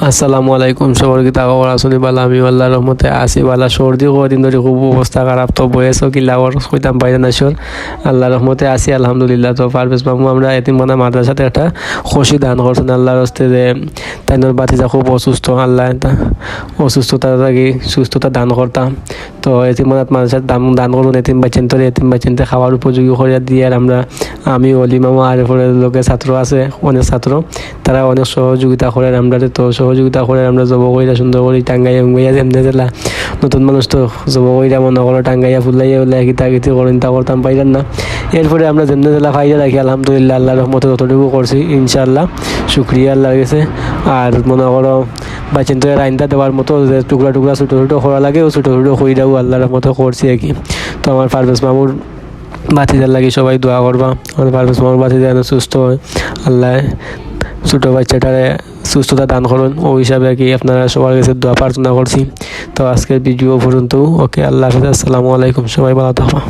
আসসালামু আলাইকুম সবার কি তা খবর আসুনি বালা আমি আল্লাহর রহমতে আসি বালা সর্দি কদিন ধরে খুব অবস্থা খারাপ তো বয়সও কি লাওয়ার কইতাম পাই না সর আল্লাহর রহমতে আসি আলহামদুলিল্লাহ। তো পারভেজ মামু আমরা এতিমখানা মাদ্রাসাতে একটা খুশি দান করছেন আল্লাহর হস্তে যে তাইনোর বাতিজা খুব অসুস্থ, আল্লাহ অসুস্থতা থাকি সুস্থতা দান করতাম। তো এতিমখানাত মাদ্রাসার দান করুন এতিম বাচ্চেনতে খাওয়ার উপযোগী করে দিয়ে আর আমি অলি মামা আর এরপরে লোকের ছাত্র আছে অনেক ছাত্র, তারা অনেক সহযোগিতা করেন আমরা। তো সহযোগিতা করে আমরা জব কইরা সুন্দর করে টাঙ্গাইয়া উঙ্গাইয়া যেমনি দিলা নতুন মানুষ তো জব কইরা মনে করো টাঙ্গাইয়া ফুলাইয়া উল্লাহ গীতি করেন তা করতাম পাইলেন না। এরপরে আমরা যেমনি দিলা ফাইদা রাখি আলহামদুলিল্লাহ আল্লাহর রহমতে যতটুকু করছি ইনশাআল্লাহ শুক্রিয়া আল্লাহর কাছে। আর মনে করো বাচ্চেন তো রাইন্দা দেওয়ার মতো যে টুকরা টুকরা ছোটো ছোটো করা লাগে ও ছোটো ছোটো কইরাও আল্লাহর মতো করছি আর কি। তো আমার পারভেজ মামুর বাতিজার লাগে সবাই দোয়া করবা, আমার পারভেজ মামুর বাতিজা যেন সুস্থ হয়, আল্লাহ ছোটো বাচ্চাটারে সুস্থতা দান করুন ও হিসাবে আর কি আপনারা সবার কাছে দোয়া প্রার্থনা করছি। তো আজকের ভিডিও পর্যন্ত ওকে, আল্লাহ হাফেজ, আসসালামু আলাইকুম, সবাই ভালো থাকবা।